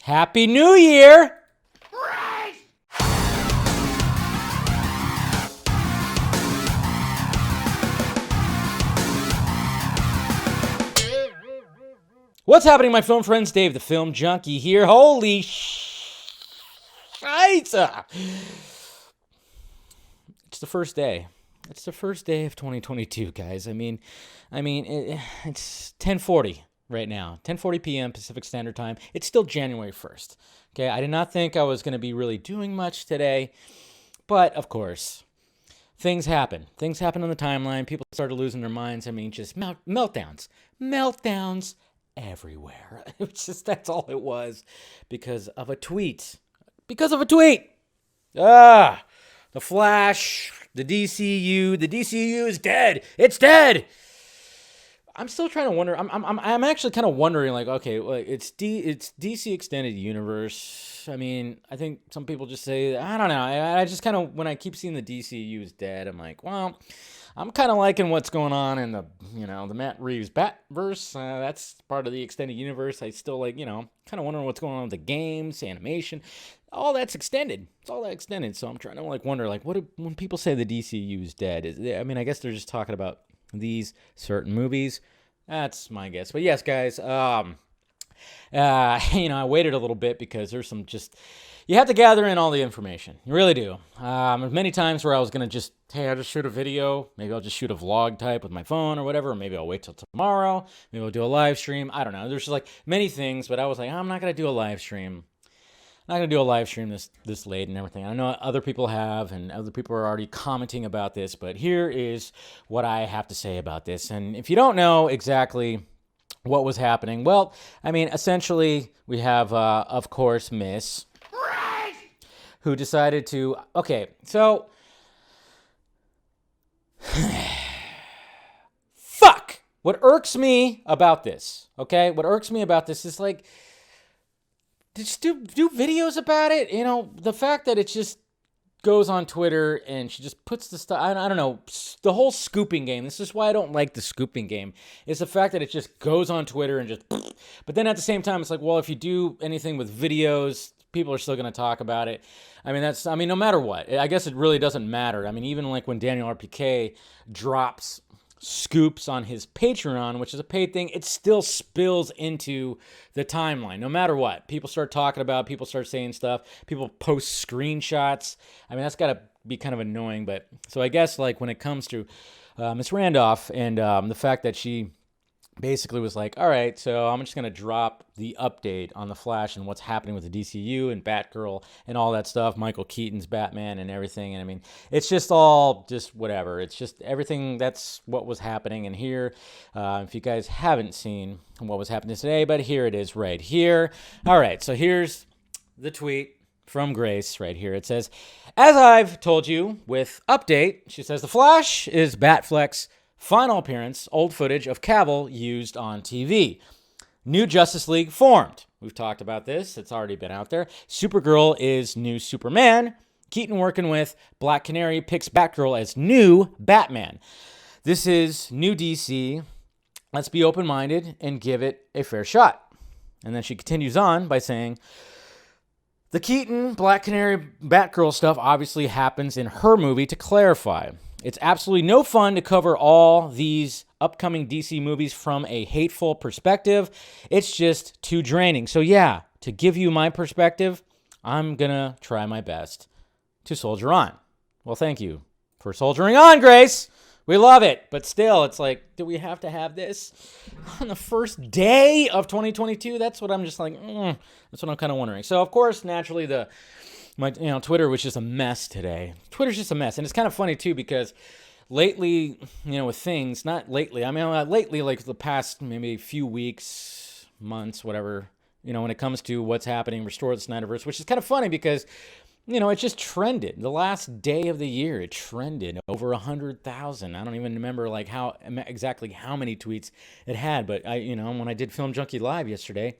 Happy New Year! What's happening, my film friends? Dave the Film Junkie here. Holy shite! It's the first day. It's the first day of 2022, guys. I mean, it's 10:40 right now. 10:40 p.m. Pacific Standard Time. It's still January 1st. Okay, I did not think I was going to be really doing much today, but of course, things happen. Things happen on the timeline. People started losing their minds. I mean, just meltdowns everywhere. It was just, that's all it was, because of a tweet. The Flash, the DCEU. The DCEU is dead. It's dead. I'm still trying to wonder. I'm actually kind of wondering, like, okay, like it's DC Extended Universe. I mean, I think some people just say, I don't know. I just kind of, when I keep seeing the DCEU is dead, I'm like, well, I'm kind of liking what's going on in the Matt Reeves Batverse. That's part of the Extended Universe. I still kind of wondering what's going on with the games, animation. All that's extended. It's all that extended. So I'm trying to wonder, when people say the DCU is dead, I guess they're just talking about these certain movies. That's my guess. But yes, guys, I waited a little bit because there's some you have to gather in all the information. You really do. Many times where I was going to I'll just shoot a video. Maybe I'll just shoot a vlog type with my phone or whatever. Or maybe I'll wait till tomorrow. Maybe I'll do a live stream. I don't know. There's many things, but I was like, I'm not going to do a live stream. I'm not going to do a live stream this late and everything. I know other people have, and other people are already commenting about this, but here is what I have to say about this. And if you don't know exactly what was happening, well, essentially we have, of course, Miss, who decided to, okay, so, fuck! What irks me about this, is just do videos about it. The fact that it just goes on Twitter and she just puts the stuff, I don't know, the whole scooping game. This is why I don't like the scooping game, is the fact that it just goes on Twitter and just, but then at the same time, it's like, well, if you do anything with videos, people are still going to talk about it. No matter what, I guess it really doesn't matter. Even when Daniel RPK drops scoops on his Patreon, which is a paid thing, it still spills into the timeline. No matter what, people start talking about, people start saying stuff, people post screenshots. That's got to be kind of annoying. But so I guess when it comes to Miss Randolph and the fact that she basically was like, all right, so I'm just going to drop the update on the Flash and what's happening with the DCU and Batgirl and all that stuff, Michael Keaton's Batman and everything. And it's just all just whatever. It's just everything. That's what was happening. And here, if you guys haven't seen what was happening today, but here it is right here. All right, so here's the tweet from Grace right here. It says, as I've told you with update, she says, the Flash is Batfleck's final appearance, old footage of Cavill used on TV. New Justice League formed. We've talked about this. It's already been out there. Supergirl is new Superman. Keaton working with Black Canary picks Batgirl as new Batman. This is new DC. Let's be open-minded and give it a fair shot. And then she continues on by saying, the Keaton, Black Canary, Batgirl stuff obviously happens in her movie to clarify. It's absolutely no fun to cover all these upcoming DC movies from a hateful perspective. It's just too draining. So yeah, to give you my perspective, I'm going to try my best to soldier on. Well, thank you for soldiering on, Grace. We love it. But still, it's like, do we have to have this on the first day of 2022? That's what I'm just like, that's what I'm kind of wondering. So, of course, naturally, Twitter was just a mess today. Twitter's just a mess. And it's kind of funny, too, because lately, with things, not lately, lately, like the past maybe few weeks, months, whatever, when it comes to what's happening, restore the SnyderVerse, which is kind of funny because, it just trended. The last day of the year, it trended over 100,000. I don't even remember exactly how many tweets it had, but when I did Film Junkie Live yesterday,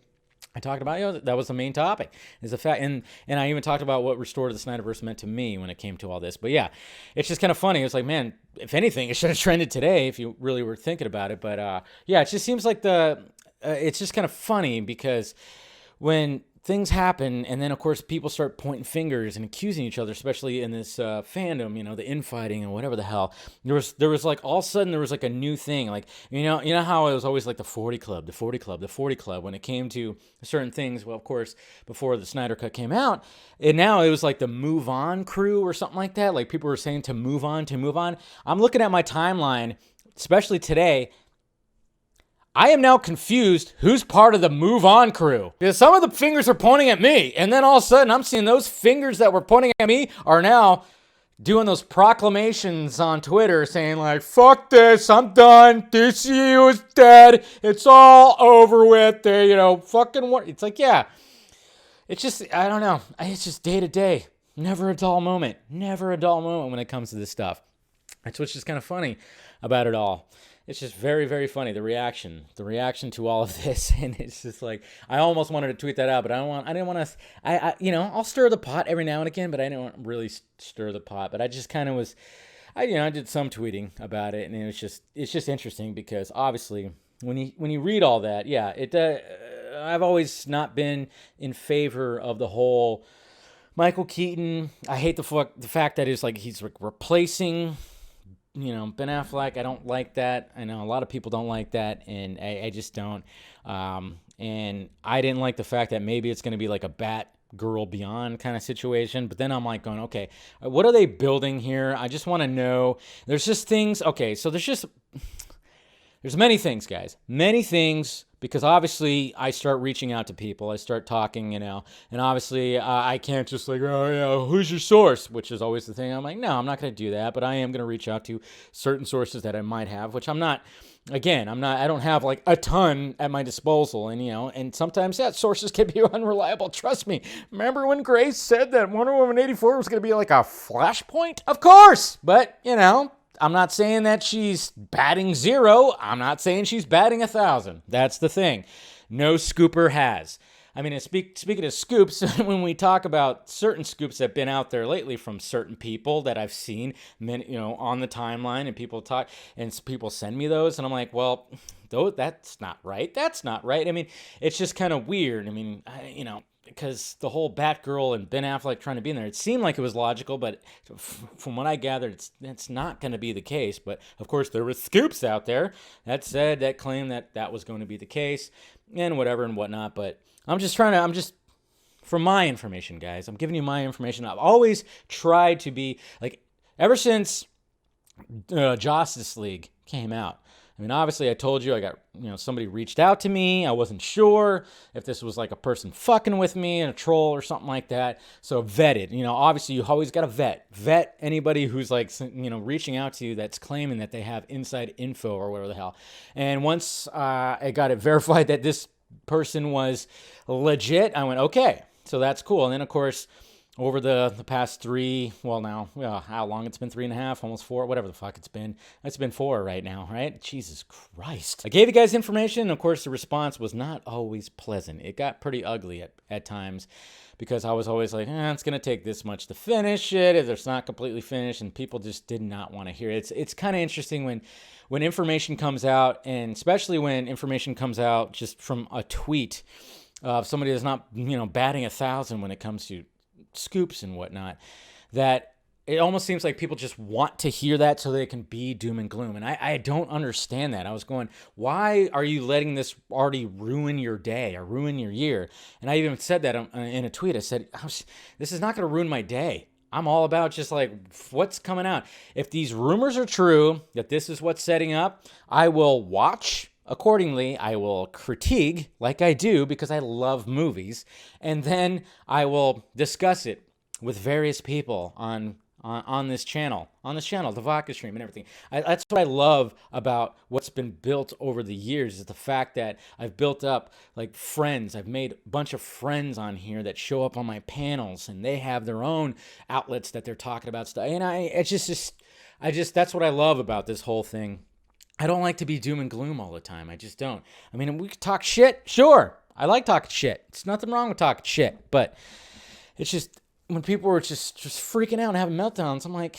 I talked about, that was the main topic, is the fact, and I even talked about what Restore to the SnyderVerse meant to me when it came to all this. But yeah, it's just kind of funny. It's like, man, if anything, it should have trended today if you really were thinking about it. But yeah, it just seems like it's just kind of funny because when things happen, and then of course people start pointing fingers and accusing each other, especially in this fandom, the infighting and whatever the hell. There was like all of a sudden there was like a new thing, like you know how it was always like the 40 Club, the 40 Club, the 40 Club when it came to certain things. Well, of course, before the Snyder Cut came out, and now it was like the Move On crew or something like that. Like people were saying to move on, to move on. I'm looking at my timeline, especially today. I am now confused who's part of the Move On crew. Because some of the fingers are pointing at me. And then all of a sudden, I'm seeing those fingers that were pointing at me are now doing those proclamations on Twitter saying like, fuck this, I'm done. DCEU is dead. It's all over with. They, fucking what? It's like, yeah. It's just, I don't know. It's just day to day. Never a dull moment. Never a dull moment when it comes to this stuff. That's what's just kind of funny about it all. It's just very, very funny, the reaction to all of this, and it's just like I almost wanted to tweet that out, but I didn't want to. I'll stir the pot every now and again, but I didn't really stir the pot. But I just kind of was, I did some tweeting about it, and it's just interesting because obviously when you read all that, yeah, I've always not been in favor of the whole Michael Keaton. I hate the fact that it's like he's replacing. Ben Affleck, I don't like that. I know a lot of people don't like that, and I just don't. And I didn't like the fact that maybe it's going to be like a Batgirl Beyond kind of situation. But then I'm like going, okay, what are they building here? I just want to know. There's just things. Okay, so there's many things, guys. Many things. Because obviously I start reaching out to people, I start talking, and obviously I can't just like, who's your source? Which is always the thing. I'm like, no, I'm not going to do that, but I am going to reach out to certain sources that I might have, which I don't have like a ton at my disposal, and sometimes sources can be unreliable. Trust me. Remember when Grace said that Wonder Woman 84 was going to be like a flashpoint? Of course, but I'm not saying that she's batting 0. I'm not saying she's batting 1,000. That's the thing. No scooper has. I mean, speaking of scoops, when we talk about certain scoops that have been out there lately from certain people that I've seen, on the timeline, and people talk, and people send me those, and I'm like, well, that's not right. That's not right. I mean, it's just kind of weird. I mean, because the whole Batgirl and Ben Affleck trying to be in there, it seemed like it was logical, but from what I gathered, it's not going to be the case. But of course, there were scoops out there that claimed that was going to be the case, and whatever and whatnot. But I'm just from my information, guys. I'm giving you my information. I've always tried to be like, ever since Justice League came out. I mean, obviously, I told you I got, somebody reached out to me. I wasn't sure if this was like a person fucking with me and a troll or something like that. So vetted, obviously you always got to vet anybody who's like, reaching out to you that's claiming that they have inside info or whatever the hell. And once I got it verified that this person was legit, I went, okay, so that's cool. And then of course, over the past 3, how long it's been, 3.5, almost 4, whatever the fuck it's been 4 right now, right? Jesus Christ. I gave you guys information, and of course the response was not always pleasant. It got pretty ugly at times, because I was always like, it's going to take this much to finish it, if it's not completely finished, and people just did not want to hear it. It's kind of interesting when information comes out, and especially when information comes out just from a tweet of somebody that's not, batting 1,000 when it comes to scoops and whatnot, that it almost seems like people just want to hear that so they can be doom and gloom. And I don't understand that. I was going, why are you letting this already ruin your day or ruin your year? And I even said that in a tweet. I said, this is not going to ruin my day. I'm all about just like what's coming out. If these rumors are true, that this is what's setting up, I will watch accordingly. I will critique like I do because I love movies, and then I will discuss it with various people on this channel, the Vodka Stream and everything. That's what I love about what's been built over the years, is the fact that I've built up like friends. I've made a bunch of friends on here that show up on my panels, and they have their own outlets that they're talking about stuff. And that's what I love about this whole thing. I don't like to be doom and gloom all the time. I just don't. I mean, we could talk shit. Sure. I like talking shit. It's nothing wrong with talking shit. But it's just when people were just freaking out and having meltdowns, I'm like,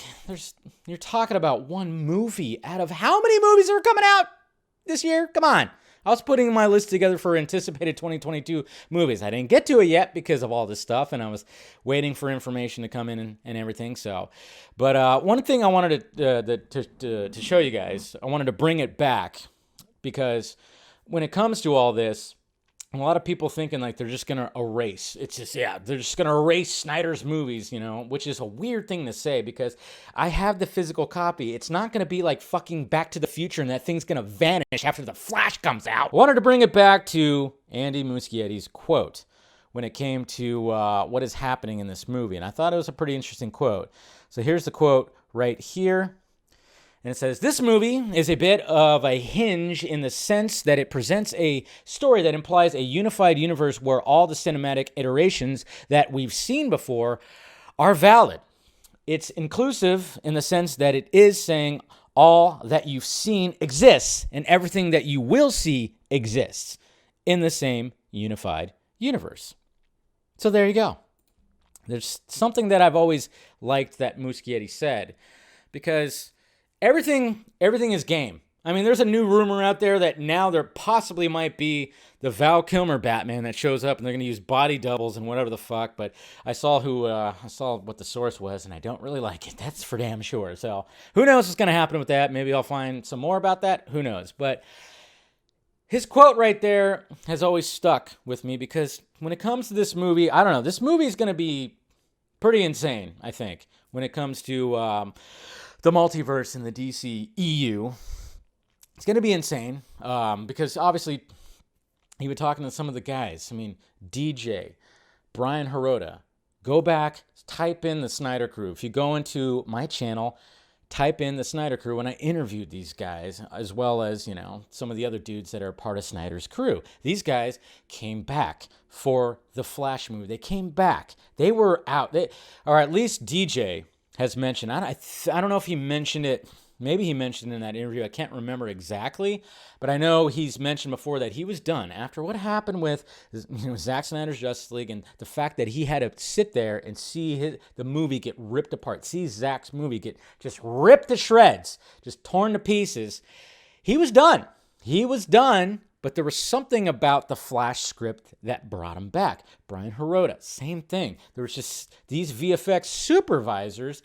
you're talking about one movie out of how many movies are coming out this year? Come on. I was putting my list together for anticipated 2022 movies. I didn't get to it yet because of all this stuff, and I was waiting for information to come in and everything. So, but one thing I wanted to show you guys, I wanted to bring it back because when it comes to all this, a lot of people thinking like they're just going to erase. It's just, yeah, they're just going to erase Snyder's movies, you know, which is a weird thing to say because I have the physical copy. It's not going to be like fucking Back to the Future and that thing's going to vanish after The Flash comes out. I wanted to bring it back to Andy Muschietti's quote when it came to what is happening in this movie. And I thought it was a pretty interesting quote. So here's the quote right here. And it says, "This movie is a bit of a hinge in the sense that it presents a story that implies a unified universe where all the cinematic iterations that we've seen before are valid. It's inclusive in the sense that it is saying all that you've seen exists and everything that you will see exists in the same unified universe." So there you go. There's something that I've always liked that Muschietti said, because everything is game. I mean, there's a new rumor out there that now there possibly might be the Val Kilmer Batman that shows up, and they're going to use body doubles and whatever the fuck. But I saw what the source was, and I don't really like it. That's for damn sure. So who knows what's going to happen with that? Maybe I'll find some more about that. Who knows? But his quote right there has always stuck with me because when it comes to this movie, I don't know. This movie is going to be pretty insane, I think, when it comes to the multiverse in the DCEU. It's going to be insane because obviously he was talking to some of the guys. I mean, DJ, Brian Hirota. Go back, type in the Snyder Crew. If you go into my channel, type in the Snyder Crew, and I interviewed these guys as well as, you know, some of the other dudes that are part of Snyder's crew. These guys came back for the Flash movie. They came back. They were out. Or at least DJ has mentioned, I don't know if he mentioned it, maybe he mentioned it in that interview, I can't remember exactly, but I know he's mentioned before that he was done after what happened with, you know, Zack Snyder's Justice League, and the fact that he had to sit there and see the movie get ripped apart, see Zack's movie get just ripped to shreds, just torn to pieces. He was done. He was done. But there was something about the Flash script that brought him back. Brian Hirota, same thing. There was just these VFX supervisors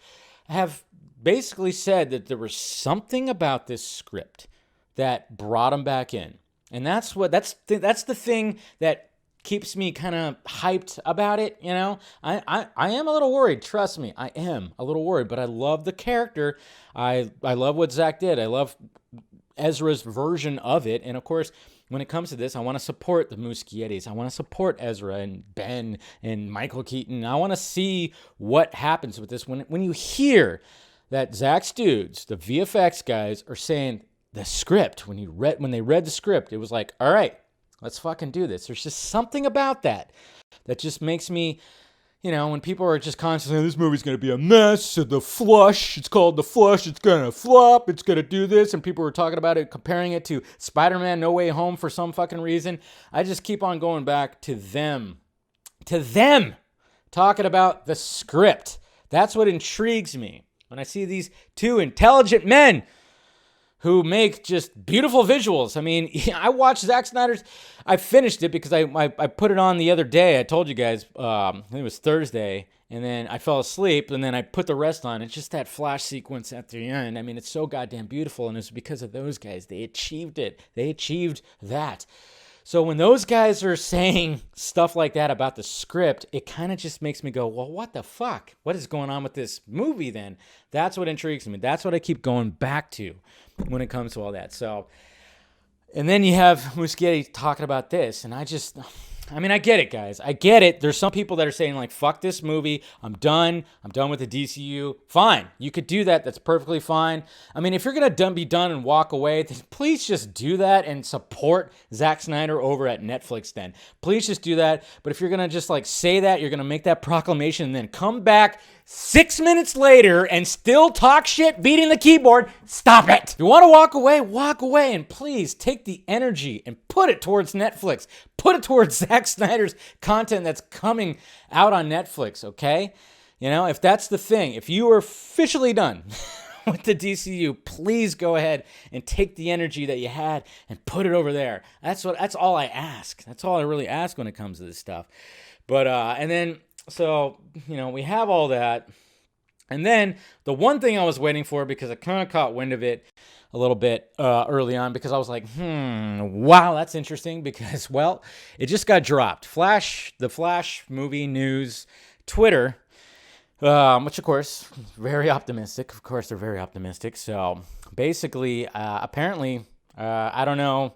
have basically said that there was something about this script that brought him back in. And that's the thing that keeps me kind of hyped about it, you know? I am a little worried, trust me. I am a little worried, but I love the character. I love what Zack did. I love Ezra's version of it. And of course, when it comes to this, I want to support the Muschiettis. I want to support Ezra and Ben and Michael Keaton. I want to see what happens with this. When you hear that Zack's dudes, the VFX guys, are saying the script, when they read the script, it was like, all right, let's fucking do this. There's just something about that just makes me, you know, when people are just constantly saying this movie's going to be a mess, the flush, it's called The Flush, it's going to flop, it's going to do this, and people were talking about it, comparing it to Spider-Man No Way Home for some fucking reason. I just keep on going back to them talking about the script. That's what intrigues me. When I see these two intelligent men who make just beautiful visuals. I mean, I watched Zack Snyder's, I finished it because I put it on the other day. I told you guys, I think it was Thursday, and then I fell asleep, and then I put the rest on. It's just that Flash sequence at the end. I mean, it's so goddamn beautiful, and it's because of those guys. They achieved it. They achieved that. So when those guys are saying stuff like that about the script, it kind of just makes me go, well, what the fuck? What is going on with this movie then? That's what intrigues me. That's what I keep going back to when it comes to all that. So, and then you have Muschietti talking about this, and I get it, guys. I get it. There's some people that are saying, like, fuck this movie. I'm done. I'm done with the DCU. Fine. You could do that. That's perfectly fine. I mean, if you're going to be done and walk away, then please just do that and support Zack Snyder over at Netflix then. Please just do that. But if you're going to just, like, say that, you're going to make that proclamation and then come back 6 minutes later and still talk shit beating the keyboard, stop it. If you want to walk away, and please take the energy and put it towards Netflix. Put it towards Zack Snyder's content that's coming out on Netflix, okay? You know, if that's the thing, if you are officially done with the DCU. Please go ahead and take the energy that you had and put it over there. That's all I ask. That's all I really ask when it comes to this stuff. But and then so we have all that. And then the one thing I was waiting for, because I kind of caught wind of it a little bit early on, because I was like, wow, that's interesting, because, well, it just got dropped. The Flash movie news, Twitter, which, of course, very optimistic. Of course, they're very optimistic. So basically, apparently, I don't know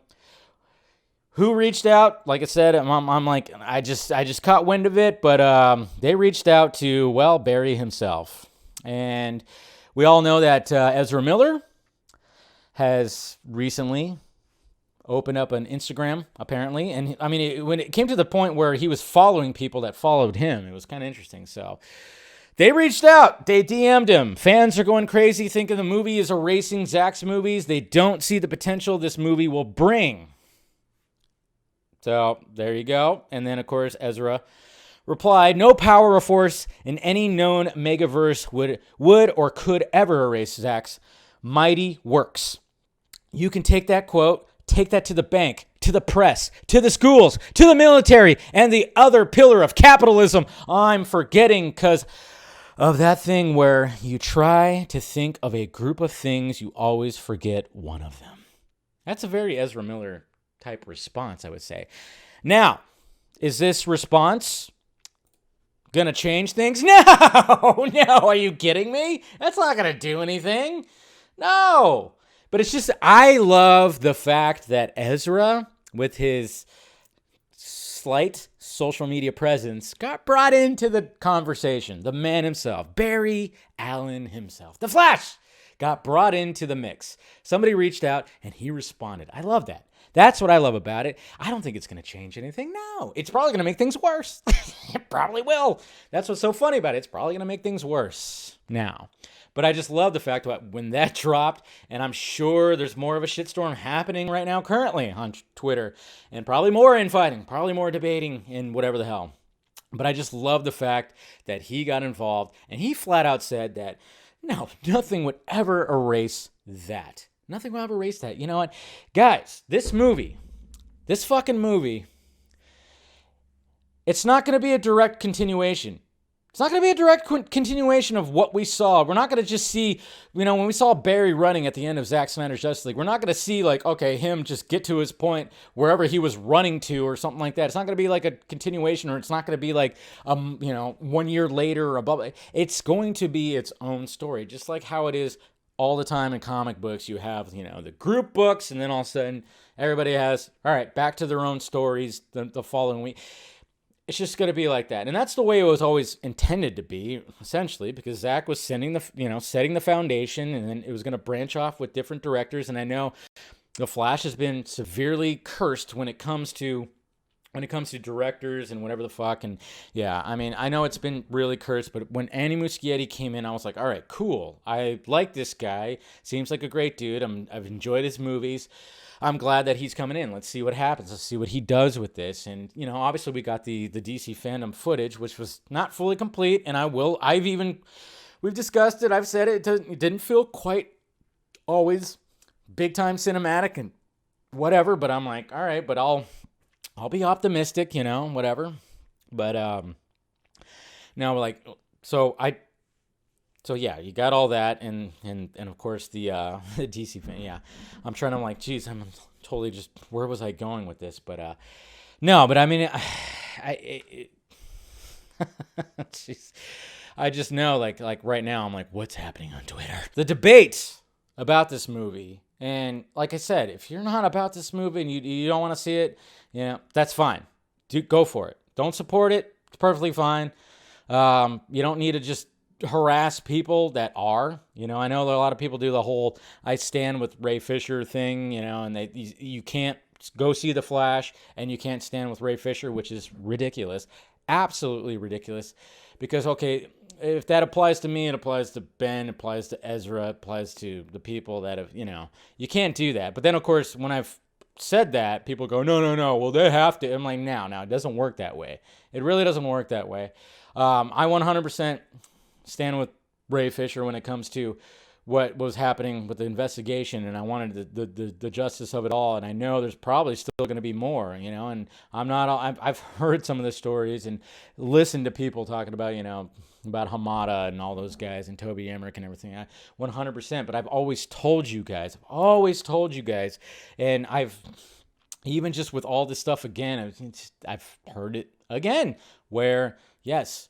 who reached out. Like I said, I'm like, I just caught wind of it, but they reached out to, well, Barry himself. And we all know that Ezra Miller has recently opened up an Instagram, apparently. And I mean, when it came to the point where he was following people that followed him, it was kind of interesting. So they reached out. They DM'd him. Fans are going crazy, thinking the movie is erasing Zack's movies. They don't see the potential this movie will bring. So there you go. And then, of course, Ezra replied, no power or force in any known megaverse would or could ever erase Zack's mighty works. You can take that quote, take that to the bank, to the press, to the schools, to the military, and the other pillar of capitalism I'm forgetting, because of that thing where you try to think of a group of things, you always forget one of them. That's a very Ezra Miller type response, I would say. Now, is this response gonna change things? No, are you kidding me? That's not gonna do anything. No, but it's just, I love the fact that Ezra, with his slight social media presence, got brought into the conversation. The man himself, Barry Allen himself, the Flash, got brought into the mix. Somebody reached out and he responded. I love that. That's what I love about it. I don't think it's going to change anything. No, it's probably going to make things worse. It probably will. That's what's so funny about it. It's probably going to make things worse now. But I just love the fact that when that dropped, and I'm sure there's more of a shitstorm happening right now currently on Twitter, and probably more infighting, probably more debating, and whatever the hell. But I just love the fact that he got involved, and he flat out said that, no, nothing would ever erase that. Nothing will ever erase that. You know what? Guys, this fucking movie, it's not going to be a direct continuation. It's not going to be a direct continuation of what we saw. We're not going to just see, when we saw Barry running at the end of Zack Snyder's Justice League, we're not going to see, like, okay, him just get to his point wherever he was running to or something like that. It's not going to be like a continuation, or it's not going to be like, 1 year later or above. It's going to be its own story, just like how it is all the time in comic books. You have, the group books, and then all of a sudden everybody has, all right, back to their own stories the following week. It's just going to be like that. And that's the way it was always intended to be, essentially, because Zack was setting the foundation, and then it was going to branch off with different directors. And I know The Flash has been severely cursed when it comes to directors and whatever the fuck. And yeah, I mean, I know it's been really cursed, but when Andy Muschietti came in, I was like, all right, cool. I like this guy. Seems like a great dude. I've enjoyed his movies. I'm glad that he's coming in. Let's see what happens. Let's see what he does with this. And, obviously we got the DC fandom footage, which was not fully complete. And we've discussed it. I've said it didn't feel quite always big time cinematic and whatever, but I'm like, all right, but I'll be optimistic, whatever. But now we're like, so yeah, you got all that, and of course the DC fan. Yeah, I'm trying to, like, geez, I'm totally just, where was I going with this? But no, but I mean, geez, I just know, like right now, I'm like, what's happening on Twitter? The debate about this movie. And like I said, if you're not about this movie and you don't want to see it, that's fine. Go for it. Don't support it. It's perfectly fine. You don't need to just harass people that are. I know that a lot of people do the whole I stand with Ray Fisher thing, and you can't go see The Flash and you can't stand with Ray Fisher, which is ridiculous. Absolutely ridiculous. Because, okay, if that applies to me, it applies to Ben, it applies to Ezra, it applies to the people that have, you can't do that. But then, of course, when I've said that, people go, no, well, they have to. I'm like, no, it doesn't work that way. It really doesn't work that way. I 100% stand with Ray Fisher when it comes to what was happening with the investigation, and I wanted the justice of it all. And I know there's probably still going to be more, and I've heard some of the stories and listened to people talking about, about Hamada and all those guys and Toby Emmerich and everything. 100%. But I've always told you guys, and I've, even just with all this stuff again, I've heard it again, where, yes,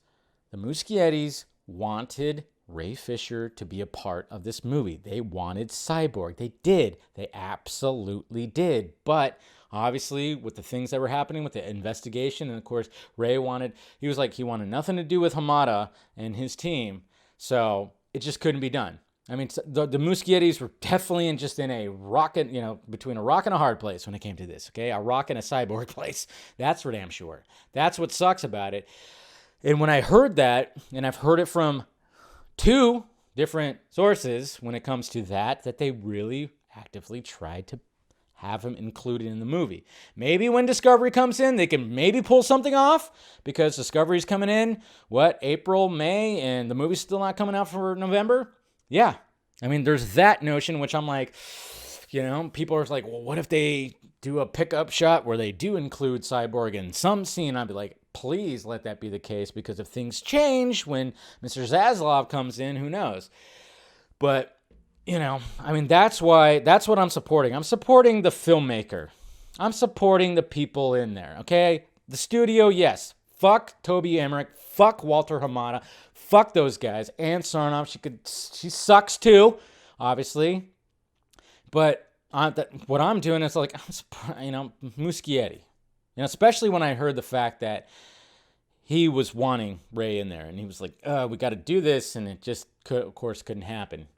the Muschiettis wanted Ray Fisher to be a part of this movie. They wanted Cyborg. They did. They absolutely did. But obviously, with the things that were happening with the investigation, and of course, Ray wanted nothing to do with Hamada and his team. So it just couldn't be done. I mean, the Muschiettis were definitely in a between a rock and a hard place when it came to this, okay? A rock and a Cyborg place. That's for damn sure. That's what sucks about it. And when I heard that, and I've heard it from 2 different sources when it comes to that they really actively tried to have him included in the movie. Maybe when Discovery comes in, they can maybe pull something off, because Discovery's coming in, April, May, and the movie's still not coming out for November? Yeah. I mean, there's that notion, which I'm like, people are like, well, what if they do a pickup shot where they do include Cyborg in some scene? I'd be like, please let that be the case, because if things change when Mr. Zaslav comes in, who knows? But, I mean, that's what I'm supporting. I'm supporting the filmmaker. I'm supporting the people in there, okay? The studio, yes. Fuck Toby Emmerich. Fuck Walter Hamada. Fuck those guys. Ann Sarnoff, she sucks too, obviously. But what I'm doing is like, Muschietti. Especially when I heard the fact that he was wanting Ray in there, and he was like, we got to do this, and it just, of course, couldn't happen.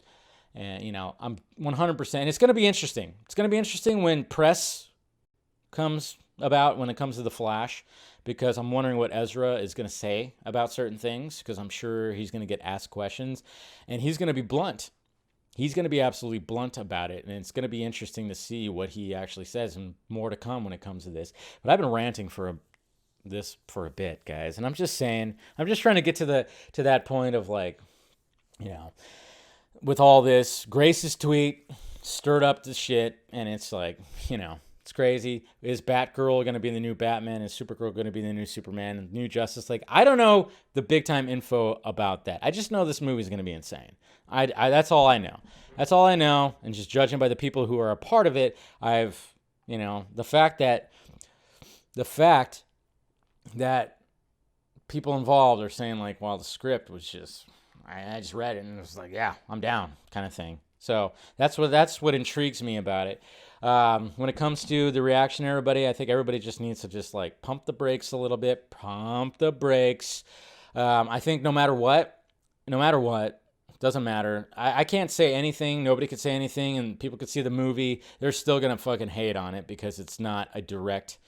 And, I'm 100%. And it's going to be interesting. It's going to be interesting when press comes about, when it comes to The Flash, because I'm wondering what Ezra is going to say about certain things, because I'm sure he's going to get asked questions, and he's going to be blunt. He's going to be absolutely blunt about it, and it's going to be interesting to see what he actually says, and more to come when it comes to this. But I've been ranting for a bit, guys, and I'm just saying, I'm just trying to get to that point of, like, with all this, Grace's tweet stirred up the shit, and it's like, it's crazy. Is Batgirl going to be the new Batman? Is Supergirl going to be the new Superman and new Justice League? I don't know the big time info about that. I just know this movie is going to be insane. That's all I know. That's all I know. And just judging by the people who are a part of it, the fact that people involved are saying, like, well, the script was just, I just read it and it was like, yeah, I'm down kind of thing. So that's what intrigues me about it. When it comes to the reaction, everybody, I think everybody just needs to just like pump the brakes a little bit. Pump the brakes. I think no matter what, doesn't matter. I can't say anything. Nobody could say anything, and people could see the movie. They're still gonna fucking hate on it because it's not a direct.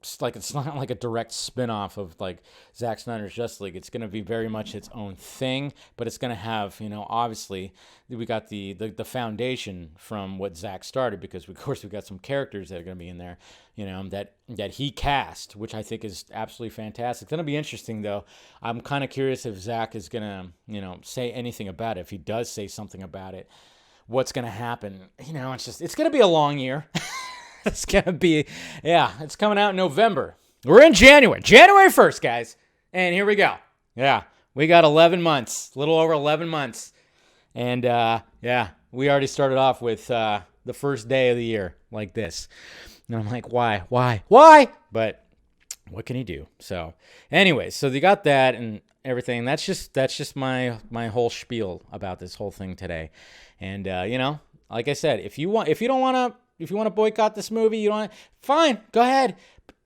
It's not like a direct spin-off of like Zack Snyder's Justice League. It's going to be very much its own thing, but it's going to have, obviously we got the foundation from what Zack started, because of course we got some characters that are going to be in there, that he cast, which I think is absolutely fantastic. It's going to be interesting though. I'm kind of curious if Zack is going to, say anything about it. If he does say something about it, what's going to happen? It's going to be a long year. It's going to be, it's coming out in November. We're in January 1st, guys. And here we go. Yeah, we got 11 months, a little over 11 months. And, we already started off with the first day of the year like this. And I'm like, why? But what can you do? So anyways, so you got that and everything. That's just my whole spiel about this whole thing today. And, like I said, if you want to boycott this movie, fine, go ahead.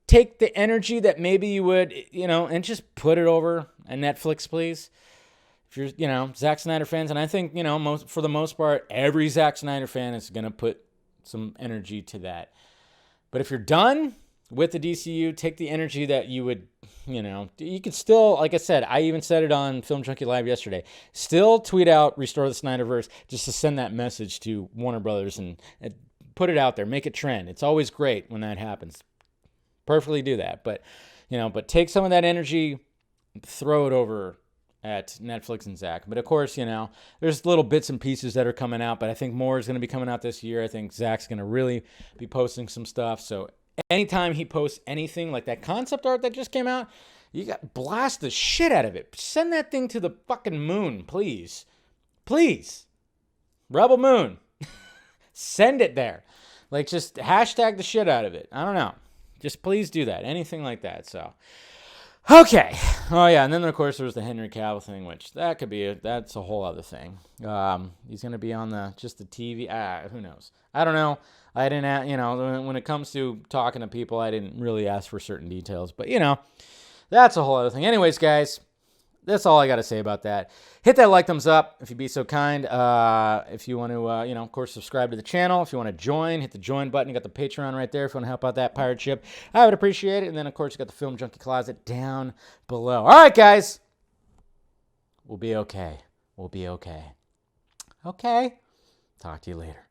Take the energy that maybe you would, and just put it over on Netflix, please. If you're, Zack Snyder fans, and I think, for the most part, every Zack Snyder fan is going to put some energy to that. But if you're done with the DCU, take the energy that you would, you could still, like I said, I even said it on Film Junkie Live yesterday, still tweet out, restore the SnyderVerse, just to send that message to Warner Brothers and put it out there, make it trend. It's always great when that happens. Perfectly do that. But, but take some of that energy, throw it over at Netflix and Zack. But of course, you know, there's little bits and pieces that are coming out, but I think more is going to be coming out this year. I think Zack's going to really be posting some stuff. So anytime he posts anything like that concept art that just came out, you got blast the shit out of it. Send that thing to the fucking moon, please. Please. Rebel Moon. Send it there. Like, just hashtag the shit out of it. I don't know. Just please do that. Anything like that. So, okay. Oh, yeah. And then, of course, there was the Henry Cavill thing, which that could be, that's a whole other thing. He's going to be on the TV. Who knows? I don't know. I didn't, you know, when it comes to talking to people, I didn't really ask for certain details. But, you know, that's a whole other thing. Anyways, guys, that's all I got to say about that. Hit that like, thumbs up, if you'd be so kind. If you want to, you know, of course, subscribe to the channel. If you want to join, hit the join button. You got the Patreon right there if you want to help out that pirate ship. I would appreciate it. And then, of course, you got the Film Junkie Closet down below. All right, guys. We'll be okay. We'll be okay. Okay. Talk to you later.